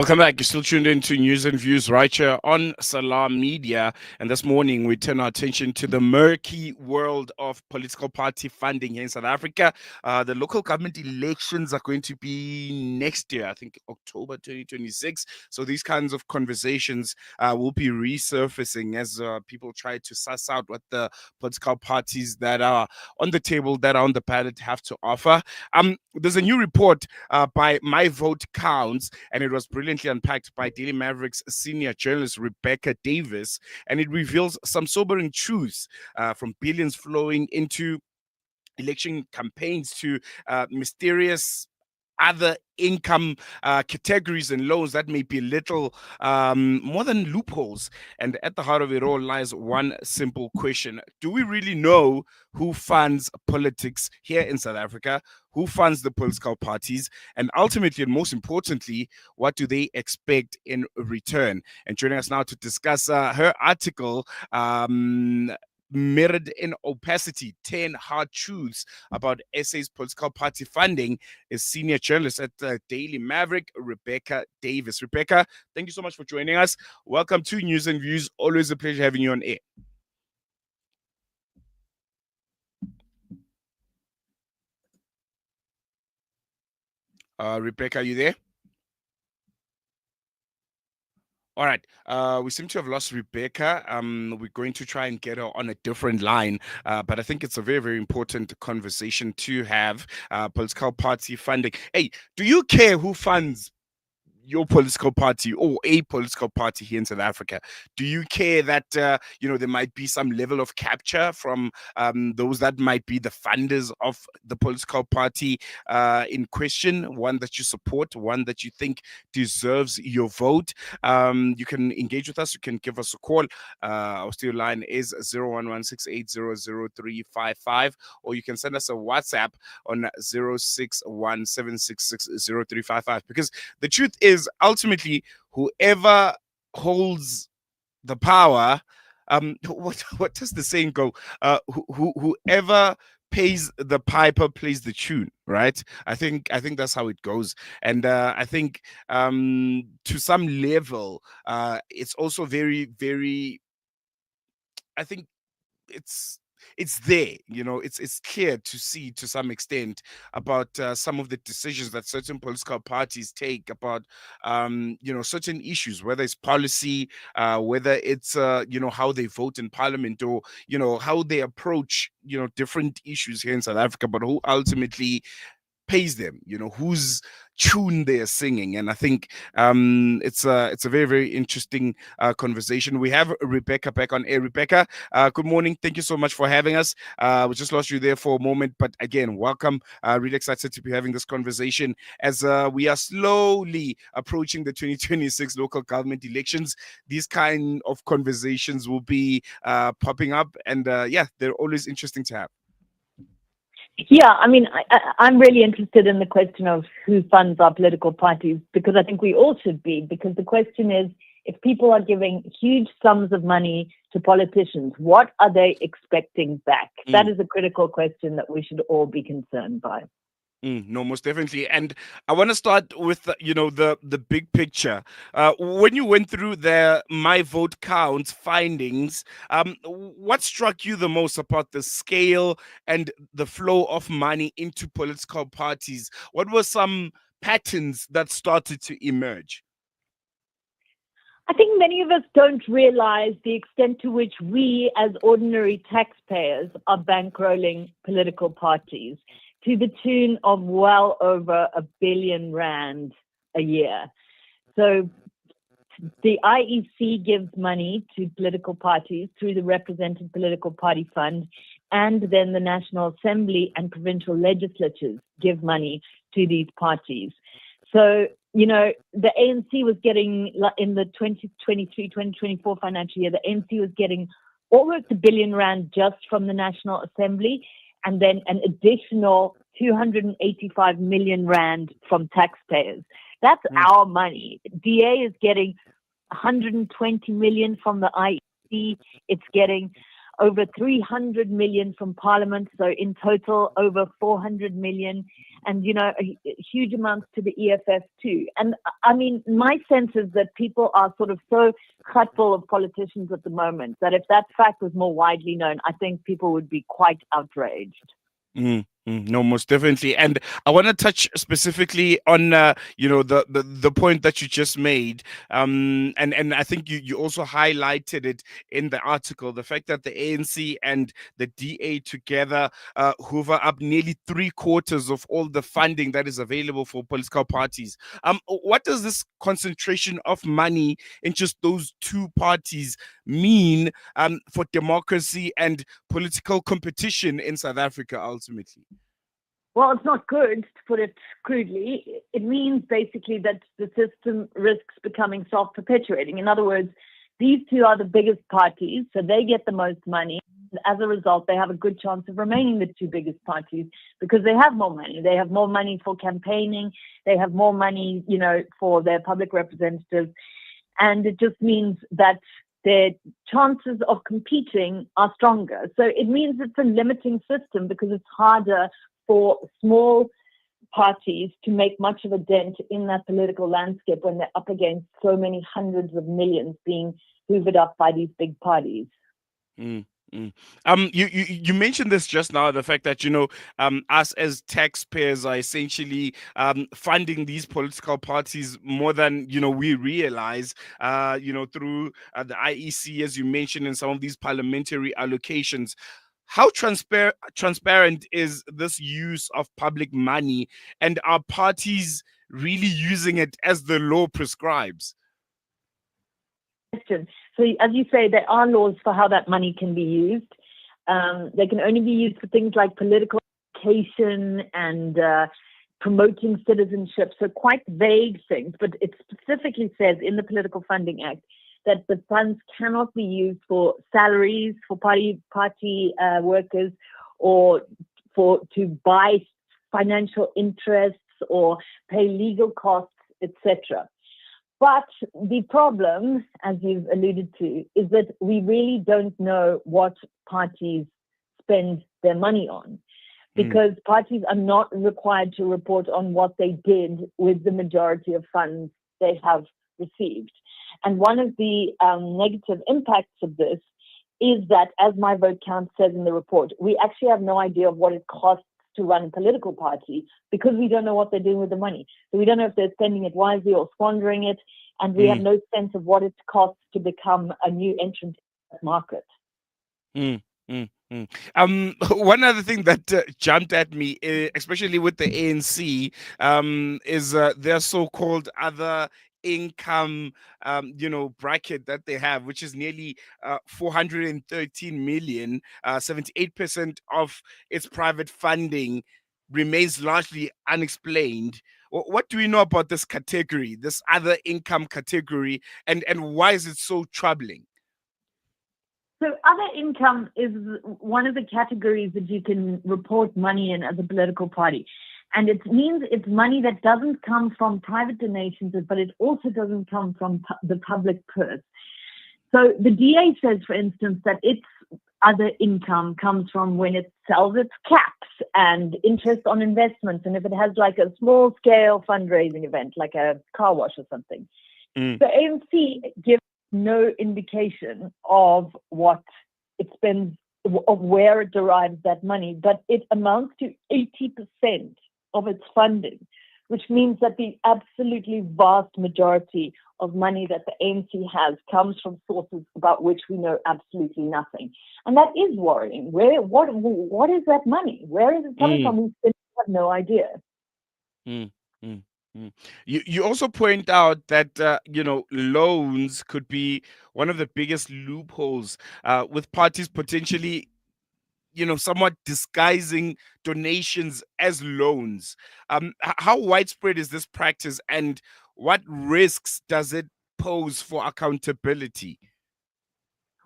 Welcome back. You're still tuned in to News and Views right here on Salam Media. And this morning, we turn our attention to the murky world of political party funding here in South Africa. The local government elections are going to be next year, I think October 2026. So these kinds of conversations will be resurfacing as people try to suss out what the political parties that are on the table, that are on the ballot, have to offer. There's a new report by My Vote Counts, and it was brilliantly unpacked by Daily Maverick's senior journalist Rebecca Davis, and it reveals some sobering truths from billions flowing into election campaigns to mysterious other income categories and loans that may be little more than loopholes. And at the heart of it all lies one simple question: do we really know who funds politics here in South Africa? Who funds the political parties? And ultimately, and most importantly, what do they expect in return? And joining us now to discuss her article, mirrored in opacity 10 hard truths about SA's political party funding, is senior journalist at Daily Maverick, Rebecca Davis. Rebecca, thank you so much for joining us. Welcome to News and Views. Always a pleasure having you on air. Rebecca, are you there? All right. We seem to have lost Rebecca. We're going to try and get her on a different line, but I think it's a very, very important conversation to have. Political party funding. Hey, do you care who funds your political party or a political party here in South Africa? Do you care that there might be some level of capture from those that might be the funders of the political party in question, one that you support, one that you think deserves your vote? You can engage with us. You can give us a call. Our studio line is 01168000355, or you can send us a WhatsApp on 0617660355, because the truth is, ultimately, whoever holds the power, what does the saying go? Whoever pays the piper plays the tune, right? I think that's how it goes. And I think to some level, it's also very, very, I think it's there, it's clear to see to some extent about some of the decisions that certain political parties take about certain issues, whether it's policy, whether it's how they vote in parliament, or how they approach different issues here in South Africa, but who ultimately pays them, whose tune they're singing. And I think it's a very, very interesting conversation. We have Rebecca back on air. Rebecca, good morning. Thank you so much for having us. We just lost you there for a moment, but again, welcome. Really excited to be having this conversation as we are slowly approaching the 2026 local government elections. These kind of conversations will be popping up, and they're always interesting to have. Yeah, I mean, I'm really interested in the question of who funds our political parties, because I think we all should be, because the question is, if people are giving huge sums of money to politicians, what are they expecting back? That is a critical question that we should all be concerned by. No, most definitely. And I want to start with the big picture. When you went through the My Vote Counts findings, what struck you the most about the scale and the flow of money into political parties? What were some patterns that started to emerge? I think many of us don't realize the extent to which we, as ordinary taxpayers, are bankrolling political parties to the tune of well over R1 billion a year. So the IEC gives money to political parties through the Represented Political Party Fund, and then the National Assembly and provincial legislatures give money to these parties. So, the ANC was getting, in the 2023-2024 financial year, the ANC was getting almost R1 billion just from the National Assembly, and then an additional 285 million rand from taxpayers. That's our money. DA is getting 120 million from the IEC. It's getting over 300 million from Parliament. So in total, over 400 million. and huge amounts to the EFF too. And I mean, my sense is that people are sort of so cutful of politicians at the moment that if that fact was more widely known, I think people would be quite outraged. No, most definitely. And I want to touch specifically on the point that you just made. And I think you also highlighted it in the article, the fact that the ANC and the DA together hoover up nearly 3/4 of all the funding that is available for political parties. What does this concentration of money in just those two parties mean for democracy and political competition in South Africa ultimately? Well, it's not good, to put it crudely. It means basically that the system risks becoming self-perpetuating. In other words, these two are the biggest parties, so they get the most money. As a result, they have a good chance of remaining the two biggest parties because they have more money. They have more money for campaigning. They have more money, for their public representatives. And it just means that their chances of competing are stronger. So it means it's a limiting system because it's harder for small parties to make much of a dent in that political landscape when they're up against so many hundreds of millions being hoovered up by these big parties. Mm, mm. You mentioned this just now, the fact that us as taxpayers are essentially funding these political parties more than we realize. Through the IEC, as you mentioned, in some of these parliamentary allocations. How transparent is this use of public money, and are parties really using it as the law prescribes? So, as you say, there are laws for how that money can be used. They can only be used for things like political education and promoting citizenship. So quite vague things, but it specifically says in the Political Funding Act that the funds cannot be used for salaries for party workers or to buy financial interests or pay legal costs, etc. But the problem, as you've alluded to, is that we really don't know what parties spend their money on, because parties are not required to report on what they did with the majority of funds they have received. And one of the negative impacts of this is that, as My Vote Counts says in the report, we actually have no idea of what it costs to run a political party because we don't know what they're doing with the money. So we don't know if they're spending it wisely or squandering it, and we have no sense of what it costs to become a new entrant in the market. One other thing that jumped at me, especially with the ANC, is their so-called other income, bracket that they have, which is nearly 413 million. 78% of its private funding remains largely unexplained. What do we know about this category, this other income category, and why is it so troubling? So other income is one of the categories that you can report money in as a political party. And it means it's money that doesn't come from private donations, but it also doesn't come from the public purse. So the DA says, for instance, that its other income comes from when it sells its caps and interest on investments, and if it has like a small scale fundraising event, like a car wash or something. The ANC gives no indication of what it spends, of where it derives that money, but it amounts to 80% of its funding, which means that the absolutely vast majority of money that the ANC has comes from sources about which we know absolutely nothing. And that is worrying. What is that money? Where is it coming from? We still have no idea. You also point out that loans could be one of the biggest loopholes, with parties potentially somewhat disguising donations as loans. How widespread is this practice, and what risks does it pose for accountability?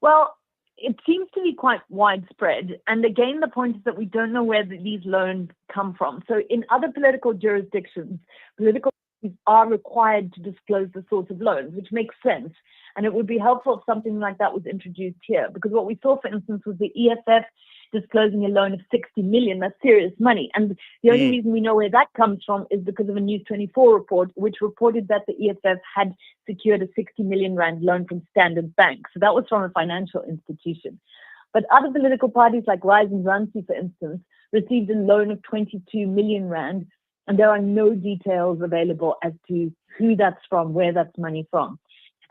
Well, it seems to be quite widespread. And again, the point is that we don't know where these loans come from. So in other political jurisdictions, political parties are required to disclose the source of loans, which makes sense. And it would be helpful if something like that was introduced here, because what we saw, for instance, was the EFF disclosing a loan of 60 million. That's serious money. And the only reason we know where that comes from is because of a News 24 report, which reported that the EFF had secured a 60 million rand loan from Standard Bank. So that was from a financial institution. But other political parties like Rise and Zansi, for instance, received a loan of 22 million rand, and there are no details available as to who that's from, where that's money from.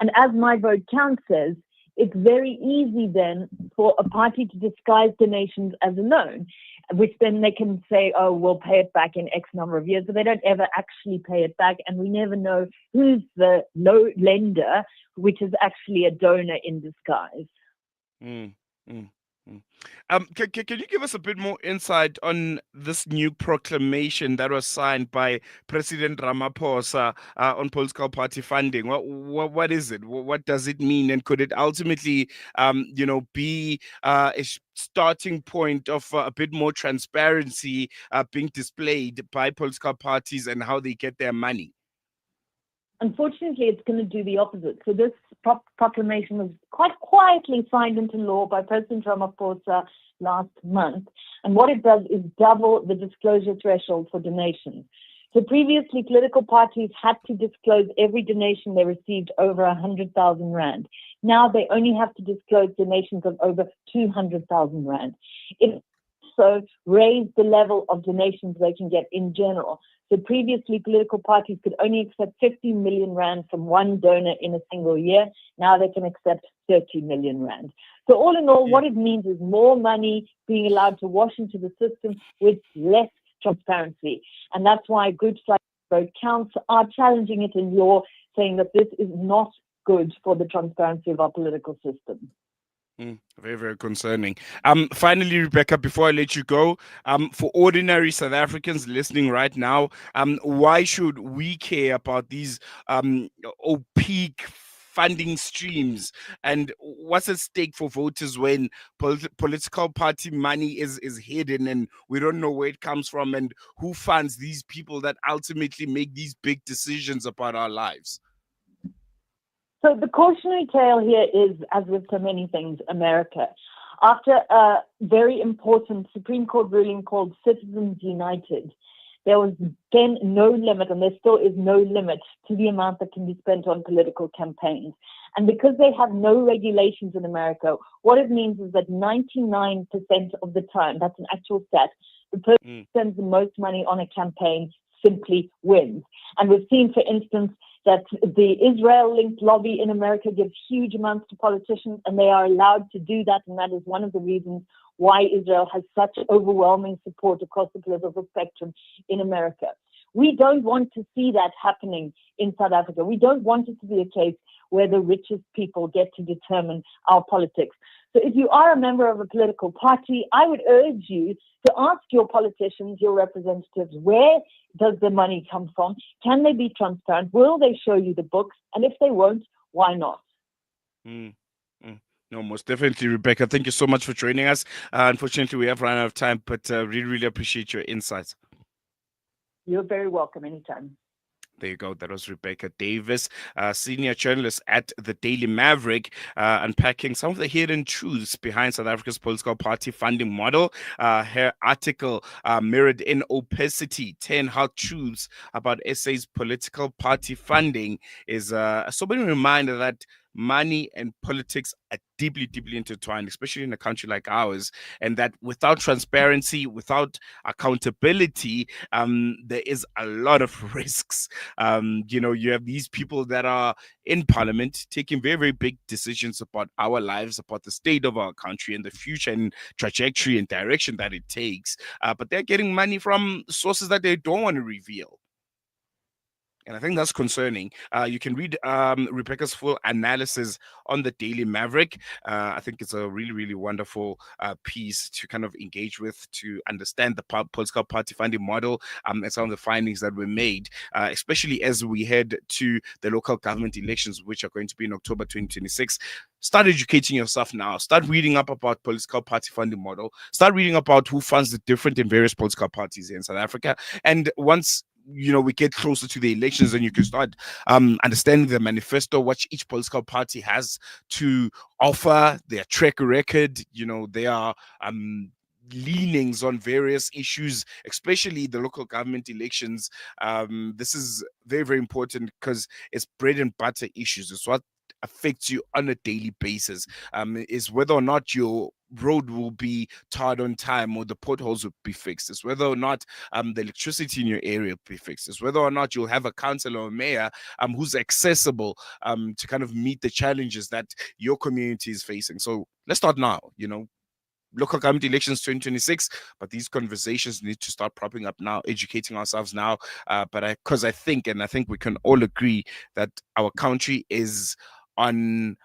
And as My Vote Counts says, it's very easy then for a party to disguise donations as a loan, which then they can say, oh, we'll pay it back in X number of years, but they don't ever actually pay it back. And we never know who's the lender, which is actually a donor in disguise. Mm, mm, mm. Can you give us a bit more insight on this new proclamation that was signed by President Ramaphosa on political party funding? What is it? What does it mean? And could it ultimately, be a starting point of a bit more transparency being displayed by political parties and how they get their money? Unfortunately, it's going to do the opposite. So this proclamation was quite quietly signed into law by President Ramaphosa last month. And what it does is double the disclosure threshold for donations. So previously, political parties had to disclose every donation they received over 100,000 rand. Now they only have to disclose donations of over 200,000 rand. It also raised the level of donations they can get in general. So previously, political parties could only accept 50 million rand from one donor in a single year. Now they can accept 30 million rand. So all in all, what it means is more money being allowed to wash into the system with less transparency. And that's why groups like Vote Counts are challenging it in law, saying that this is not good for the transparency of our political system. Very, very concerning. Finally, Rebecca, before I let you go, for ordinary South Africans listening right now, why should we care about these opaque funding streams, and what's at stake for voters when political party money is hidden and we don't know where it comes from and who funds these people that ultimately make these big decisions about our lives? So the cautionary tale here is, as with so many things, America. After a very important Supreme Court ruling called Citizens United, there was then no limit, and there still is no limit to the amount that can be spent on political campaigns. And because they have no regulations in America, what it means is that 99% of the time, that's an actual stat, the person who spends the most money on a campaign simply wins. And we've seen, for instance, that the Israel-linked lobby in America gives huge amounts to politicians, and they are allowed to do that, and that is one of the reasons why Israel has such overwhelming support across the political spectrum in America. We don't want to see that happening in South Africa. We don't want it to be a case where the richest people get to determine our politics. So if you are a member of a political party, I would urge you to ask your politicians, your representatives, where does the money come from? Can they be transparent? Will they show you the books? And if they won't, why not? No, most definitely, Rebecca. Thank you so much for joining us. Unfortunately, we have run out of time, but really, really appreciate your insights. You're very welcome anytime. There you go. That was Rebecca Davis, senior journalist at the Daily Maverick, unpacking some of the hidden truths behind South Africa's political party funding model. Her article, mirrored in Opacity, 10 Hard Truths About SA's Political Party Funding, is a sobering reminder that money and politics are deeply, deeply intertwined, especially in a country like ours, and that without transparency, without accountability, there is a lot of risks. You have these people that are in parliament taking very, very big decisions about our lives, about the state of our country and the future and trajectory and direction that it takes. But they're getting money from sources that they don't want to reveal. And I think that's concerning. You can read Rebecca's full analysis on the Daily Maverick. I think it's a really, really wonderful piece to kind of engage with, to understand the political party funding model and some of the findings that were made, especially as we head to the local government elections, which are going to be in October 2026. Start educating yourself now. Start reading up about political party funding model. Start reading about who funds the different and various political parties in South Africa. And once we get closer to the elections, and you can start understanding the manifesto, what each political party has to offer, their track record, their leanings on various issues, especially the local government elections. This is very, very important because it's bread and butter issues. It's what affects you on a daily basis. Is whether or not your road will be tarred on time or the potholes will be fixed. It's whether or not the electricity in your area will be fixed. It's whether or not you'll have a councillor or mayor who's accessible to kind of meet the challenges that your community is facing. So let's start now. Local government elections 2026, but these conversations need to start propping up now, educating ourselves now. But because I think we can all agree that our country is on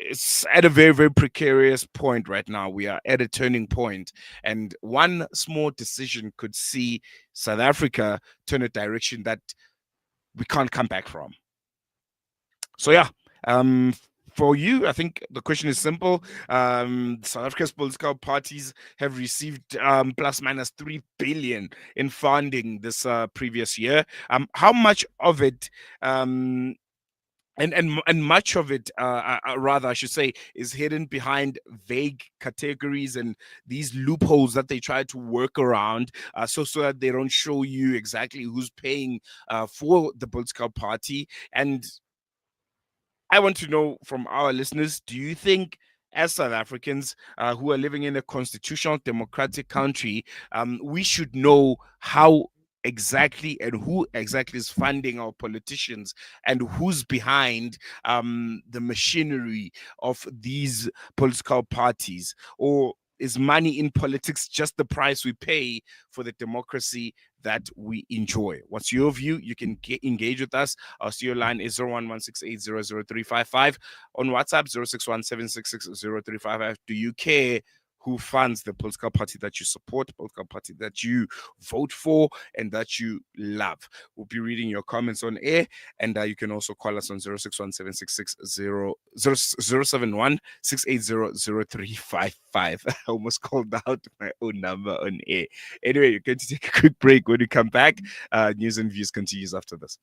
it's at a very, very precarious point right now. We are at a turning point, and one small decision could see South Africa turn a direction that we can't come back from. So yeah, for you, I think the question is simple. South Africa's political parties have received plus minus 3 billion in funding this previous year. How much of it and much of it, rather, I should say, is hidden behind vague categories and these loopholes that they try to work around, so that they don't show you exactly who's paying for the political party. And I want to know from our listeners, do you think, as South Africans who are living in a constitutional democratic country, we should know how exactly and who exactly is funding our politicians and who's behind the machinery of these political parties? Or is money in politics just the price we pay for the democracy that we enjoy? What's your view? You can engage with us. Our studio line is 0116800355. On WhatsApp, 0617660355. Do you care who funds the political party that you support, political party that you vote for, and that you love? We'll be reading your comments on air, and you can also call us on 061766007168000355. I almost called out my own number on air. Anyway, you're going to take a quick break. When you come back, news and views continues after this.